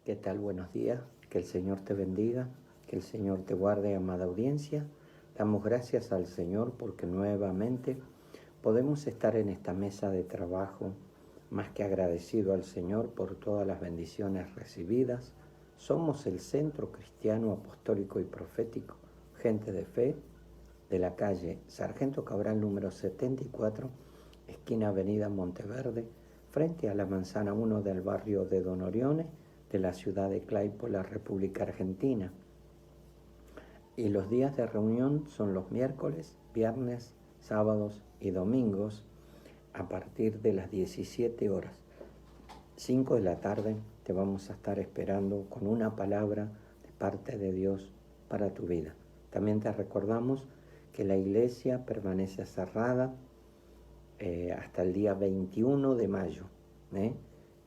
¿Qué tal? Buenos días. Que el Señor te bendiga, que el Señor te guarde, amada audiencia. Damos gracias al Señor porque nuevamente podemos estar en esta mesa de trabajo, más que agradecido al Señor por todas las bendiciones recibidas. Somos el Centro Cristiano Apostólico y Profético, Gente de Fe, de la calle Sargento Cabral número 74, esquina Avenida Monteverde, frente a la Manzana 1 del barrio de Don Orione, de la ciudad de Claypole, República Argentina. Y los días de reunión son los miércoles, viernes, sábados y domingos a partir de las 17 horas. 5 de la tarde te vamos a estar esperando con una palabra de parte de Dios para tu vida. También te recordamos que la iglesia permanece cerrada hasta el día 21 de mayo,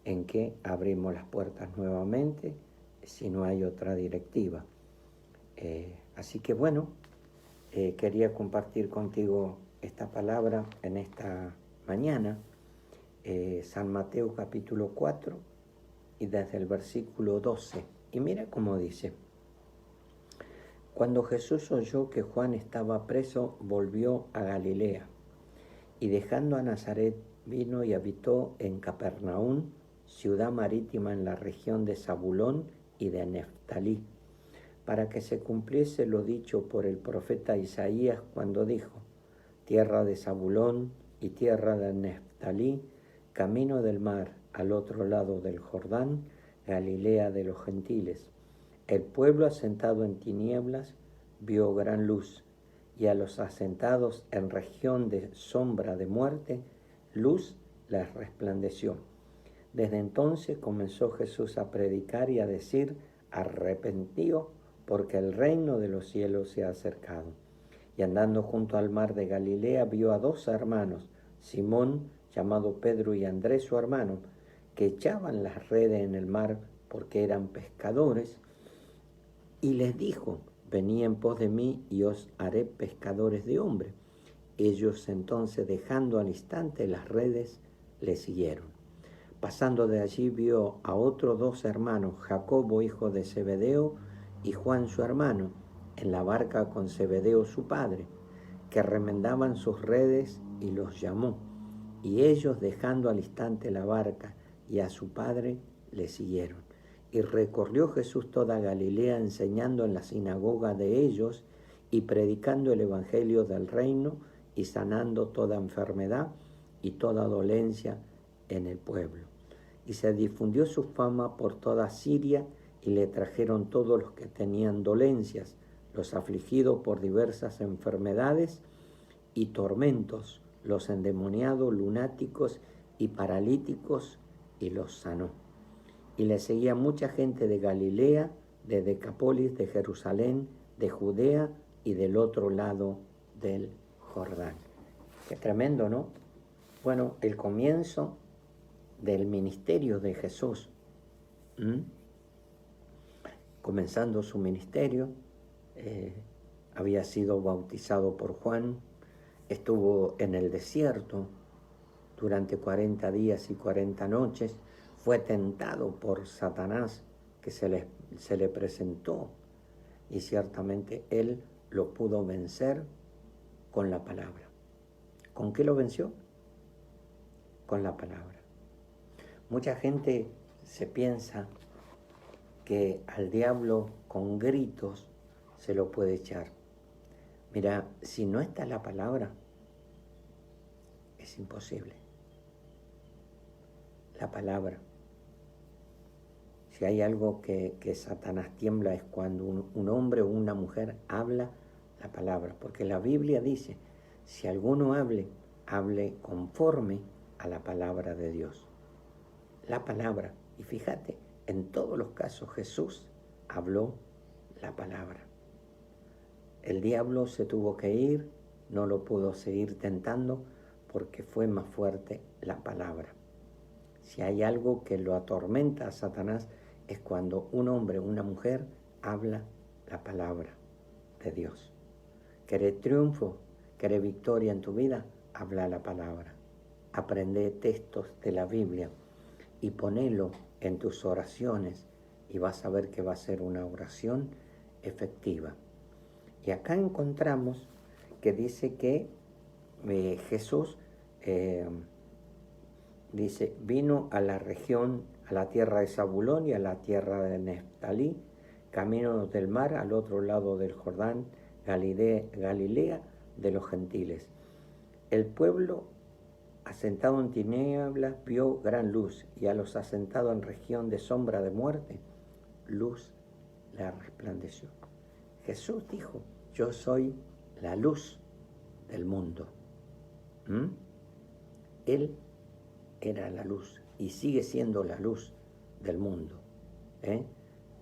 en que abrimos las puertas nuevamente si no hay otra directiva. Así que bueno, quería compartir contigo esta palabra en esta mañana, San Mateo capítulo 4 y desde el versículo 12. Y mira cómo dice: Cuando Jesús oyó que Juan estaba preso, volvió a Galilea, y dejando a Nazaret vino y habitó en Capernaum, ciudad marítima en la región de Zabulón y de Neftalí, para que se cumpliese lo dicho por el profeta Isaías cuando dijo: tierra de Zabulón y tierra de Neftalí, camino del mar al otro lado del Jordán, Galilea de los gentiles. El pueblo asentado en tinieblas vio gran luz, y a los asentados en región de sombra de muerte, luz les resplandeció. Desde entonces comenzó Jesús a predicar y a decir: arrepentíos, porque el reino de los cielos se ha acercado. Y andando junto al mar de Galilea vio a dos hermanos, Simón, llamado Pedro, y Andrés su hermano, que echaban las redes en el mar porque eran pescadores, y les dijo: venid en pos de mí y os haré pescadores de hombres. Ellos entonces, dejando al instante las redes, le siguieron. Pasando de allí vio a otros dos hermanos, Jacobo hijo de Zebedeo y Juan su hermano, en la barca con Zebedeo su padre, que remendaban sus redes, y los llamó. Y ellos, dejando al instante la barca y a su padre, le siguieron. Y recorrió Jesús toda Galilea, enseñando en la sinagoga de ellos y predicando el evangelio del reino y sanando toda enfermedad y toda dolencia en el pueblo. Y se difundió su fama por toda Siria, y le trajeron todos los que tenían dolencias, los afligidos por diversas enfermedades y tormentos, los endemoniados, lunáticos y paralíticos, y los sanó. Y le seguía mucha gente de Galilea, de Decápolis, de Jerusalén, de Judea y del otro lado del Jordán. Qué tremendo, ¿no? Bueno, el comienzo del ministerio de Jesús. Comenzando su ministerio, había sido bautizado por Juan, estuvo en el desierto durante 40 días y 40 noches, fue tentado por Satanás, que se le presentó, y ciertamente él lo pudo vencer con la palabra. ¿Con qué lo venció? Con la palabra. Mucha gente se piensa que al diablo con gritos se lo puede echar. Mira, si no está la palabra, es imposible. La palabra. Si hay algo que Satanás tiembla es cuando un hombre o una mujer habla la palabra, porque la Biblia dice: si alguno hable conforme a la palabra de Dios. La palabra. Y fíjate, en todos los casos Jesús habló la palabra. El diablo se tuvo que ir, no lo pudo seguir tentando porque fue más fuerte la palabra. Si hay algo que lo atormenta a Satanás es cuando un hombre o una mujer habla la palabra de Dios. ¿Querés triunfo? ¿Querés victoria en tu vida? Habla la palabra. Aprende textos de la Biblia y ponelo en tus oraciones y vas a ver que va a ser una oración efectiva. Y acá encontramos que dice que Jesús dice, vino a la región, a la tierra de Zabulón y a la tierra de Neftalí, camino del mar al otro lado del Jordán, Galilea de los gentiles. El pueblo asentado en tinieblas vio gran luz, y a los asentados en región de sombra de muerte, luz le resplandeció. Jesús dijo, yo soy la luz del mundo. Él era la luz y sigue siendo la luz del mundo.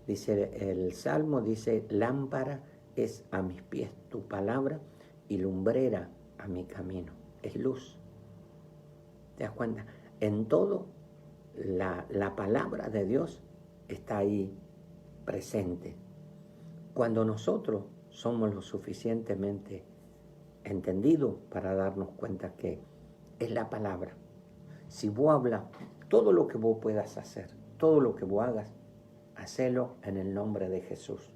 Dice el Salmo, dice, lámpara es a mis pies tu palabra y lumbrera a mi camino. Es luz. ¿Te das cuenta? En todo la palabra de Dios está ahí presente. Cuando nosotros somos lo suficientemente entendidos para darnos cuenta que es la palabra. Si vos hablas, todo lo que vos puedas hacer, todo lo que vos hagas, hacelo en el nombre de Jesús.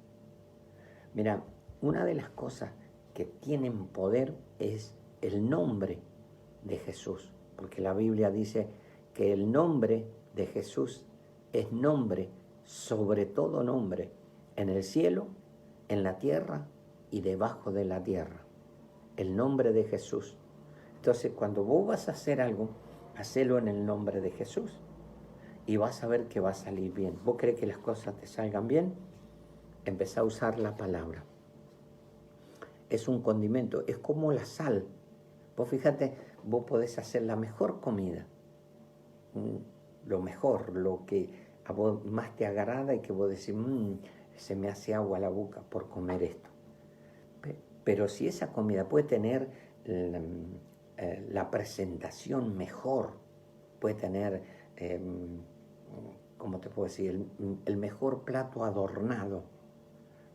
Mira, una de las cosas que tienen poder es el nombre de Jesús, porque la Biblia dice que el nombre de Jesús es nombre sobre todo nombre, en el cielo, en la tierra y debajo de la tierra. El nombre de Jesús. Entonces, cuando vos vas a hacer algo, hacelo en el nombre de Jesús y vas a ver que va a salir bien. ¿Vos crees que las cosas te salgan bien? Empezá a usar la palabra. Es un condimento, es como la sal. Vos fíjate, vos podés hacer la mejor comida, lo mejor, lo que a vos más te agrada y que vos decís, se me hace agua la boca por comer esto. Pero si esa comida puede tener la presentación mejor, puede tener, ¿cómo te puedo decir? El mejor plato adornado,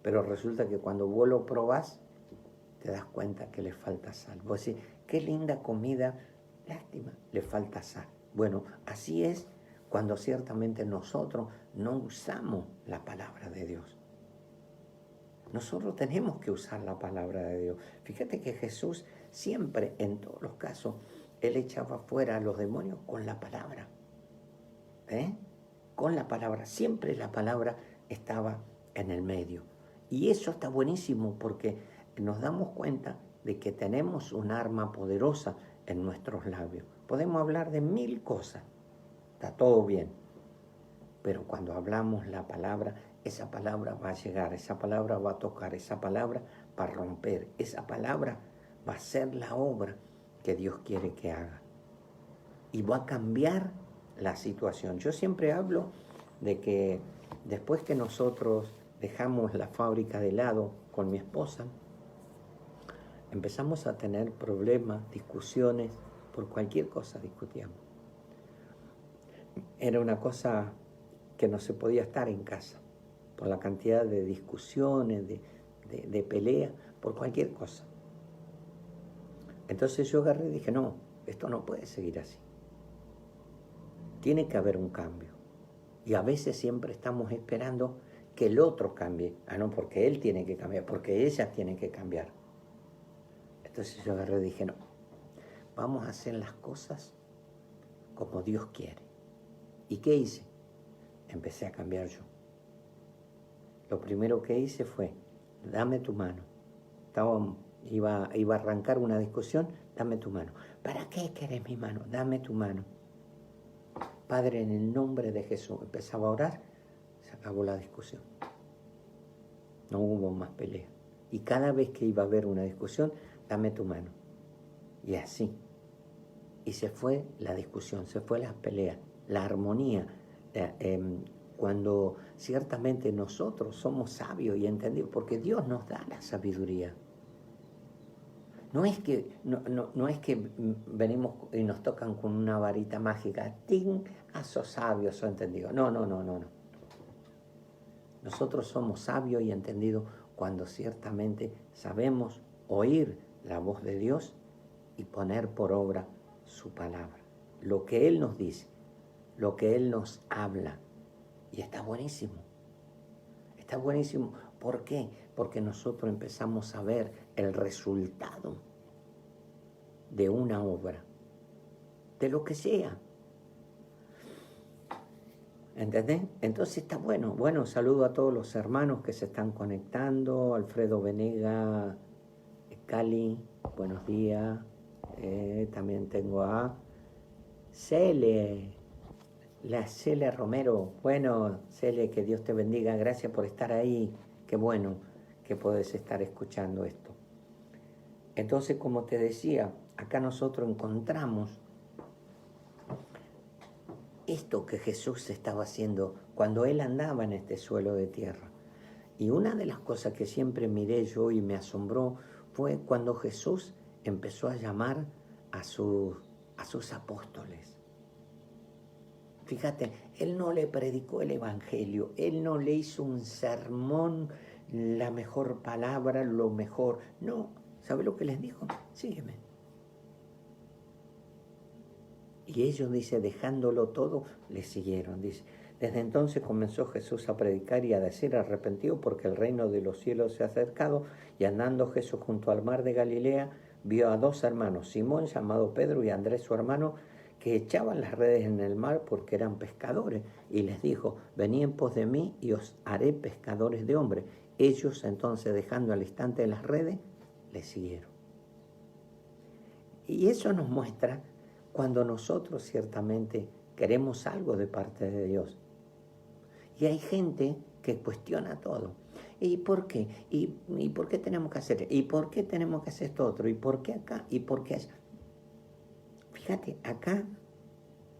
pero resulta que cuando vos lo probás, te das cuenta que le falta sal. Vos decís, qué linda comida, lástima, le falta sal. Bueno, así es cuando ciertamente nosotros no usamos la palabra de Dios. Nosotros tenemos que usar la palabra de Dios. Fíjate que Jesús siempre, en todos los casos, Él echaba fuera a los demonios con la palabra. Con la palabra. Siempre la palabra estaba en el medio. Y eso está buenísimo porque nos damos cuenta de que tenemos un arma poderosa en nuestros labios. Podemos hablar de 1000 cosas. Está todo bien. Pero cuando hablamos la palabra, esa palabra va a llegar, esa palabra va a tocar, esa palabra va a romper, esa palabra va a ser la obra que Dios quiere que haga. Y va a cambiar la situación. Yo siempre hablo de que después que nosotros dejamos la fábrica de helado con mi esposa, empezamos a tener problemas, discusiones, por cualquier cosa discutíamos. Era una cosa que no se podía estar en casa, por la cantidad de discusiones, de pelea, por cualquier cosa. Entonces yo agarré y dije, no, esto no puede seguir así. Tiene que haber un cambio. Y a veces siempre estamos esperando que el otro cambie. No, porque él tiene que cambiar, porque ella tiene que cambiar. Entonces yo agarré y dije, no, vamos a hacer las cosas como Dios quiere. ¿Y qué hice? Empecé a cambiar yo. Lo primero que hice fue, dame tu mano. Iba a arrancar una discusión, dame tu mano. ¿Para qué querés mi mano? Dame tu mano. Padre, en el nombre de Jesús. Empezaba a orar, se acabó la discusión. No hubo más pelea. Y cada vez que iba a haber una discusión, dame tu mano. Y así. Y se fue la discusión, se fue la pelea, la armonía. Cuando ciertamente nosotros somos sabios y entendidos, porque Dios nos da la sabiduría. No es que venimos y nos tocan con una varita mágica, ¡ting! Sos sabios, sos entendidos. No. Nosotros somos sabios y entendidos cuando ciertamente sabemos oír la voz de Dios y poner por obra su palabra. Lo que Él nos dice, lo que Él nos habla. Y está buenísimo. Está buenísimo. ¿Por qué? Porque nosotros empezamos a ver el resultado de una obra, de lo que sea. ¿Entendés? Entonces está bueno. Bueno, saludo a todos los hermanos que se están conectando. Alfredo Venega, Cali, buenos días. También tengo a Cele, la Cele Romero. Bueno, Cele, que Dios te bendiga. Gracias por estar ahí. Qué bueno que puedes estar escuchando esto. Entonces, como te decía, acá nosotros encontramos esto que Jesús estaba haciendo cuando Él andaba en este suelo de tierra. Y una de las cosas que siempre miré yo y me asombró fue cuando Jesús empezó a llamar a sus apóstoles. Fíjate, Él no le predicó el Evangelio, Él no le hizo un sermón, la mejor palabra, lo mejor. No, ¿sabe lo que les dijo? Sígueme. Y ellos, dice, dejándolo todo, le siguieron. Dice, desde entonces comenzó Jesús a predicar y a decir: arrepentido, porque el reino de los cielos se ha acercado. Y andando Jesús junto al mar de Galilea, vio a dos hermanos, Simón llamado Pedro y Andrés su hermano, que echaban las redes en el mar porque eran pescadores. Y les dijo: venid en pos de mí y os haré pescadores de hombres. Ellos entonces, dejando al instante las redes, le siguieron. Y eso nos muestra cuando nosotros ciertamente queremos algo de parte de Dios. Y hay gente que cuestiona todo. ¿Y por qué? ¿Y por qué tenemos que hacer? ¿Y por qué tenemos que hacer esto otro? ¿Y por qué acá? ¿Y por qué allá? Fíjate, acá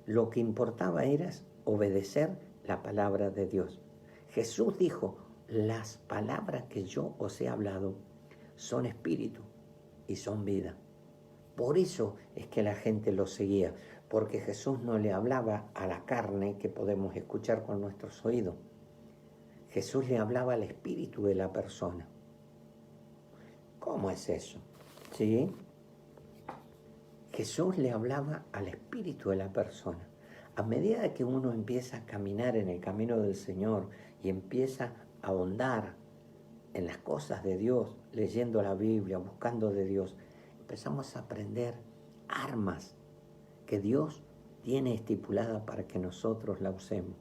lo que importaba era obedecer la palabra de Dios. Jesús dijo: las palabras que yo os he hablado son espíritu y son vida. Por eso es que la gente lo seguía, porque Jesús no le hablaba a la carne que podemos escuchar con nuestros oídos. Jesús le hablaba al espíritu de la persona. ¿Cómo es eso? ¿Sí? Jesús le hablaba al espíritu de la persona. A medida que uno empieza a caminar en el camino del Señor y empieza a ahondar en las cosas de Dios, leyendo la Biblia, buscando de Dios, empezamos a aprender armas que Dios tiene estipuladas para que nosotros la usemos.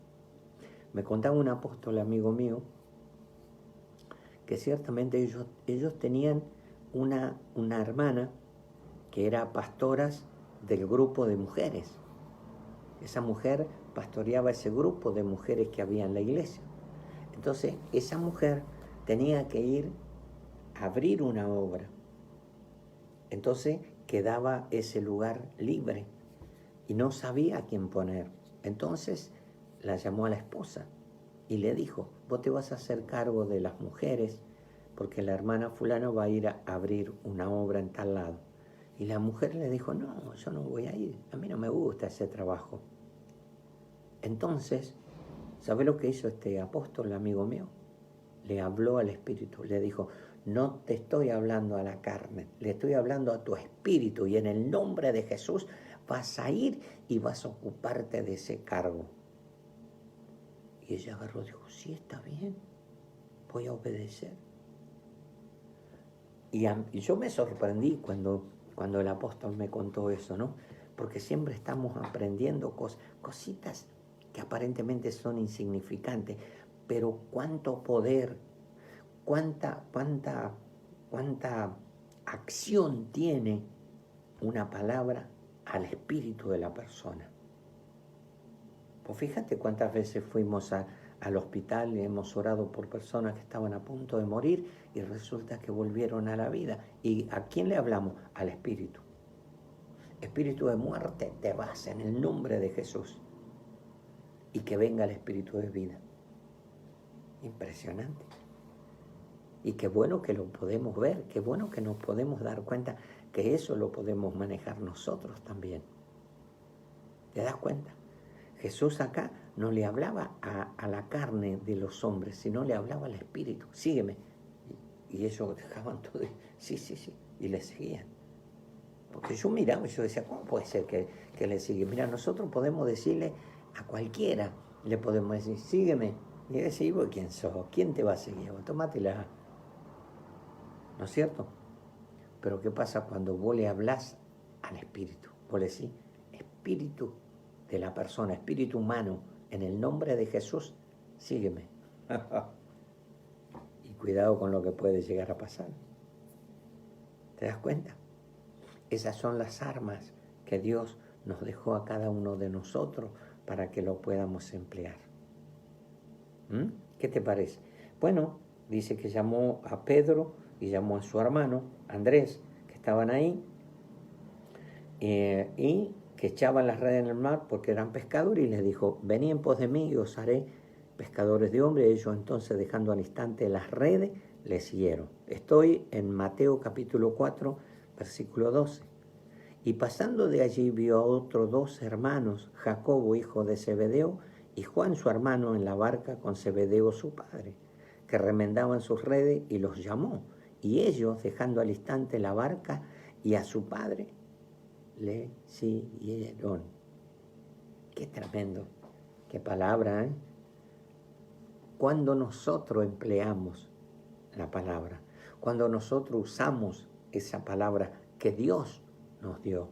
Me contaba un apóstol amigo mío que ciertamente ellos tenían una hermana que era pastoras del grupo de mujeres. Esa mujer pastoreaba ese grupo de mujeres que había en la iglesia. Entonces, esa mujer tenía que ir a abrir una obra. Entonces quedaba ese lugar libre y no sabía a quién poner. Entonces la llamó a la esposa y le dijo: vos te vas a hacer cargo de las mujeres porque la hermana fulana va a ir a abrir una obra en tal lado. Y la mujer le dijo: no, yo no voy a ir, a mí no me gusta ese trabajo. Entonces, ¿sabe lo que hizo este apóstol, amigo mío? Le habló al espíritu, le dijo: no te estoy hablando a la carne, le estoy hablando a tu espíritu, y en el nombre de Jesús vas a ir y vas a ocuparte de ese cargo. Y ella agarró y dijo: sí, está bien, voy a obedecer. Y yo me sorprendí cuando el apóstol me contó eso, ¿no? Porque siempre estamos aprendiendo cositas que aparentemente son insignificantes, pero cuánto poder, cuánta acción tiene una palabra al espíritu de la persona. Pues fíjate cuántas veces fuimos al hospital y hemos orado por personas que estaban a punto de morir y resulta que volvieron a la vida. ¿Y a quién le hablamos? Al espíritu. Espíritu de muerte, te vas en el nombre de Jesús. Y que venga el espíritu de vida. Impresionante. Y qué bueno que lo podemos ver, qué bueno que nos podemos dar cuenta que eso lo podemos manejar nosotros también. ¿Te das cuenta? Jesús acá no le hablaba a la carne de los hombres, sino le hablaba al espíritu. Sígueme. Y ellos dejaban todo. Sí, y le seguían. Porque yo miraba y yo decía: ¿cómo puede ser que le sigue? Mira, nosotros podemos decirle a cualquiera, le podemos decir: sígueme. Y decís, ¿vos quién sos? ¿Quién te va a seguir? Tómatela. ¿No es cierto? Pero ¿qué pasa cuando vos le hablás al espíritu? Vos le decís, espíritu de la persona, espíritu humano, en el nombre de Jesús, sígueme. Y cuidado con lo que puede llegar a pasar. ¿Te das cuenta? Esas son las armas que Dios nos dejó a cada uno de nosotros para que lo podamos emplear. ¿Qué te parece? Bueno, dice que llamó a Pedro y llamó a su hermano, Andrés, que estaban ahí, y que echaban las redes en el mar porque eran pescadores, y les dijo, venid en pos de mí y os haré pescadores de hombres. Ellos entonces, dejando al instante las redes, le siguieron. Estoy en Mateo capítulo 4, versículo 12. Y pasando de allí vio a otros dos hermanos, Jacobo, hijo de Zebedeo, y Juan, su hermano, en la barca con Zebedeo, su padre, que remendaban sus redes, y los llamó. Y ellos, dejando al instante la barca y a su padre, le siguieron. Qué tremendo, qué palabra, ¿eh? Cuando nosotros empleamos la palabra, cuando nosotros usamos esa palabra que Dios nos dio,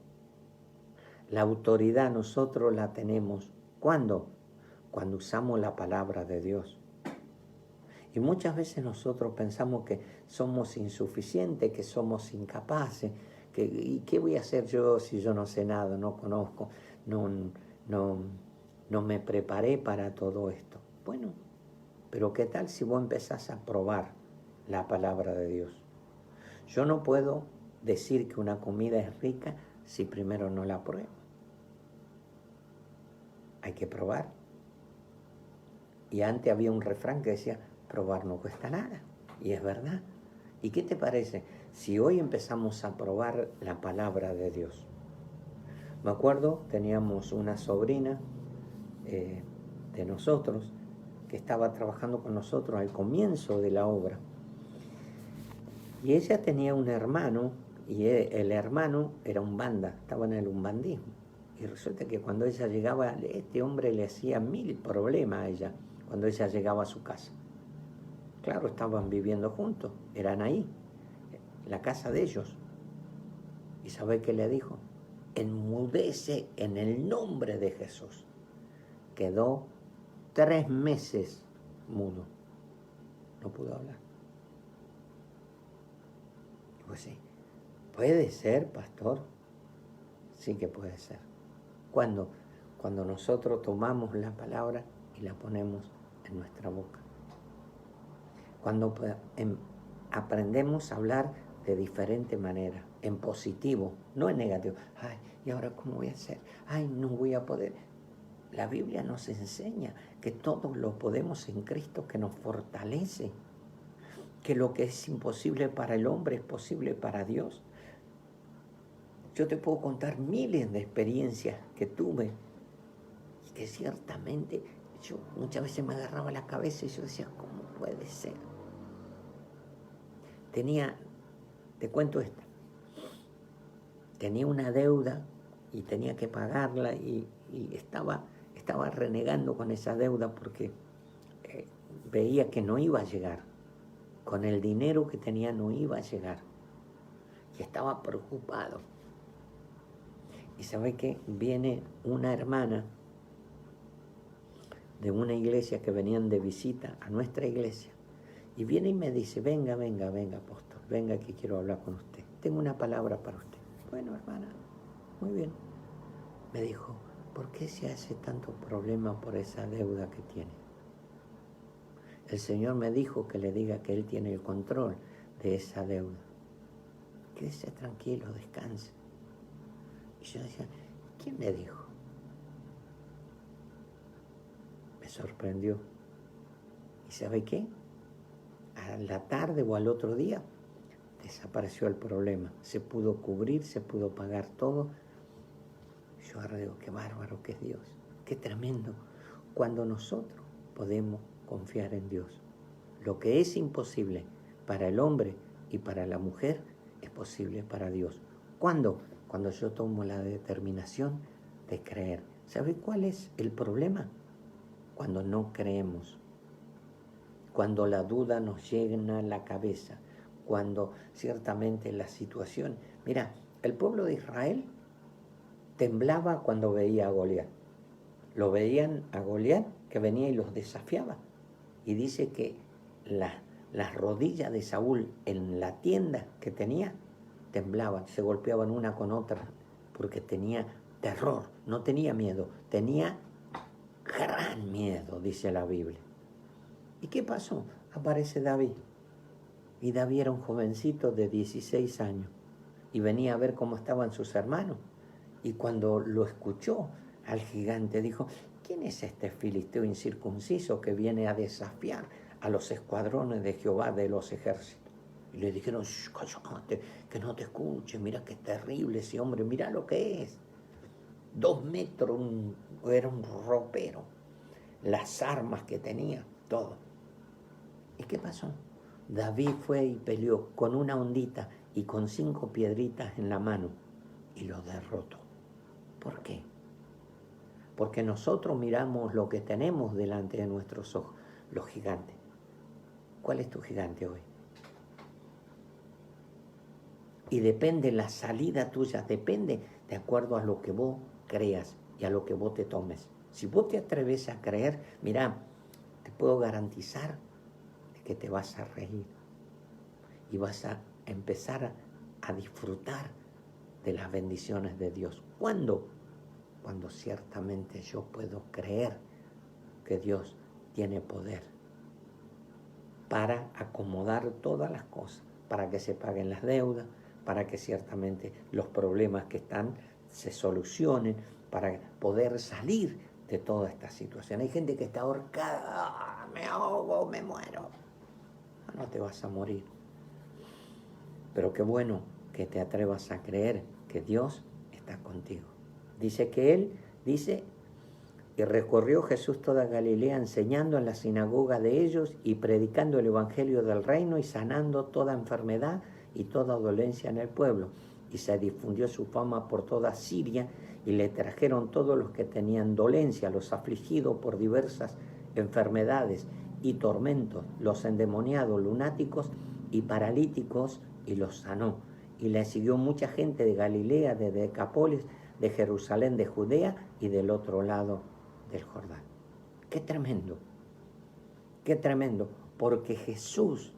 la autoridad nosotros la tenemos. ¿Cuándo? Cuando usamos la palabra de Dios. Y muchas veces nosotros pensamos que somos insuficientes, que somos incapaces, ¿y qué voy a hacer yo si yo no sé nada, no conozco, no me preparé para todo esto? Bueno, pero ¿qué tal si vos empezás a probar la palabra de Dios? Yo no puedo decir que una comida es rica si primero no la pruebo. Hay que probar. Y antes había un refrán que decía, probar no cuesta nada. Y es verdad. ¿Y qué te parece si hoy empezamos a probar la palabra de Dios? Me acuerdo, teníamos una sobrina de nosotros que estaba trabajando con nosotros al comienzo de la obra. Y ella tenía un hermano, y el hermano era un banda, estaba en el umbandismo. Y resulta que cuando ella llegaba, este hombre le hacía 1000 problemas a ella cuando ella llegaba a su casa. Claro, estaban viviendo juntos, eran ahí, la casa de ellos. ¿Y sabe qué le dijo? Enmudece en el nombre de Jesús. Quedó 3 meses mudo, no pudo hablar. Pues sí, puede ser, pastor, sí que puede ser. ¿Cuándo? Cuando nosotros tomamos la palabra y la ponemos en nuestra boca. Cuando aprendemos a hablar de diferente manera, en positivo, no en negativo. Ay, ¿y ahora cómo voy a hacer? Ay, no voy a poder. La Biblia nos enseña que todos lo podemos en Cristo, que nos fortalece, que lo que es imposible para el hombre es posible para Dios. Yo te puedo contar miles de experiencias que tuve y que ciertamente yo muchas veces me agarraba la cabeza y yo decía, ¿cómo puede ser? Te cuento esta, tenía una deuda y tenía que pagarla y estaba renegando con esa deuda porque veía que no iba a llegar, con el dinero que tenía no iba a llegar y estaba preocupado. Y ¿sabe qué? Viene una hermana de una iglesia que venían de visita a nuestra iglesia y viene y me dice, venga, apóstol, venga que quiero hablar con usted, tengo una palabra para usted. Bueno, hermana, muy bien. Me dijo, ¿por qué se hace tanto problema por esa deuda que tiene? El Señor me dijo que le diga que Él tiene el control de esa deuda. Quédese tranquilo, descanse. Y yo decía, ¿quién le dijo? Me sorprendió. ¿Y sabe qué? A la tarde o al otro día desapareció el problema. Se pudo cubrir, se pudo pagar todo. Yo ahora digo, qué bárbaro que es Dios. Qué tremendo. Cuando nosotros podemos confiar en Dios. Lo que es imposible para el hombre y para la mujer es posible para Dios. ¿Cuándo? Cuando yo tomo la determinación de creer. ¿Sabe cuál es el problema? Cuando no creemos. cuando la duda nos llena la cabeza, cuando ciertamente la situación... Mira, el pueblo de Israel temblaba cuando veía a Goliat. Lo veían a Goliat que venía y los desafiaba. Y dice que las rodillas de Saúl en la tienda que tenía temblaban, se golpeaban una con otra porque tenía terror, no tenía miedo, tenía gran miedo, dice la Biblia. ¿Y qué pasó? Aparece David. Y David era un jovencito de 16 años y venía a ver cómo estaban sus hermanos. Y cuando lo escuchó al gigante, dijo: ¿quién es este filisteo incircunciso que viene a desafiar a los escuadrones de Jehová de los ejércitos? Y le dijeron: cállate, que no te escuche, mira qué terrible ese hombre, mira lo que es. 2 metros, era un ropero, las armas que tenía, todo. ¿Y qué pasó? David fue y peleó con una ondita y con 5 piedritas en la mano y lo derrotó. ¿Por qué? Porque nosotros miramos lo que tenemos delante de nuestros ojos, los gigantes. ¿Cuál es tu gigante hoy? Y depende, la salida tuya depende de acuerdo a lo que vos creas y a lo que vos te tomes. Si vos te atreves a creer, mira, te puedo garantizar que te vas a reír y vas a empezar a disfrutar de las bendiciones de Dios. ¿Cuándo? Cuando ciertamente yo puedo creer que Dios tiene poder para acomodar todas las cosas, para que se paguen las deudas, para que ciertamente los problemas que están se solucionen, para poder salir de toda esta situación. Hay gente que está ahorcada: me ahogo, me muero. No te vas a morir. Pero qué bueno que te atrevas a creer que Dios está contigo. Dice que Él, y recorrió Jesús toda Galilea, enseñando en la sinagoga de ellos y predicando el evangelio del reino y sanando toda enfermedad y toda dolencia en el pueblo. Y se difundió su fama por toda Siria, y le trajeron todos los que tenían dolencia, los afligidos por diversas enfermedades y tormentos, los endemoniados, lunáticos y paralíticos, y los sanó. Y le siguió mucha gente de Galilea, de Decápolis, de Jerusalén, de Judea y del otro lado del Jordán. ¡Qué tremendo! ¡Qué tremendo! Porque Jesús,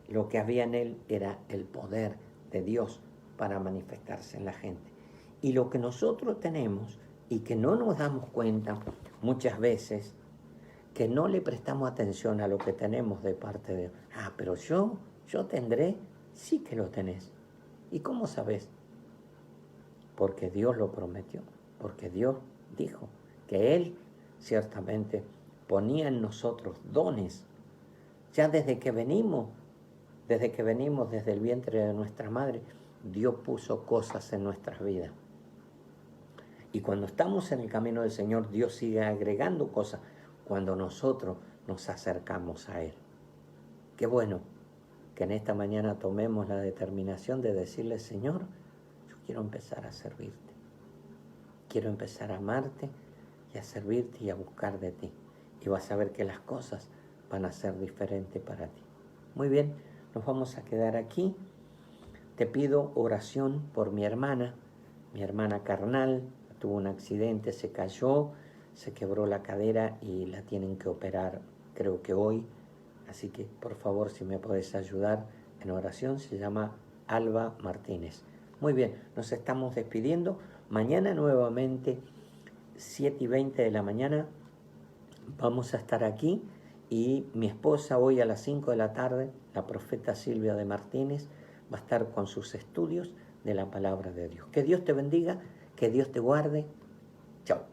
lo que había en él era el poder de Dios para manifestarse en la gente. Y lo que nosotros tenemos y que no nos damos cuenta muchas veces, que no le prestamos atención a lo que tenemos de parte de Dios. Pero yo tendré. Sí que lo tenés. ¿Y cómo sabes? Porque Dios lo prometió, porque Dios dijo que Él ciertamente ponía en nosotros dones. Ya desde que venimos desde el vientre de nuestra madre, Dios puso cosas en nuestras vidas. Y cuando estamos en el camino del Señor, Dios sigue agregando cosas cuando nosotros nos acercamos a Él. Qué bueno que en esta mañana tomemos la determinación de decirle: Señor, yo quiero empezar a servirte. Quiero empezar a amarte y a servirte y a buscar de ti. Y vas a ver que las cosas van a ser diferentes para ti. Muy bien, nos vamos a quedar aquí. Te pido oración por mi hermana carnal. Tuvo un accidente, se cayó, se quebró la cadera y la tienen que operar, creo que hoy. Así que, por favor, si me podés ayudar en oración, se llama Alba Martínez. Muy bien, nos estamos despidiendo. Mañana nuevamente, 7:20 de la mañana, vamos a estar aquí. Y mi esposa hoy a las 5 de la tarde, la profeta Silvia de Martínez, va a estar con sus estudios de la palabra de Dios. Que Dios te bendiga, que Dios te guarde. Chao.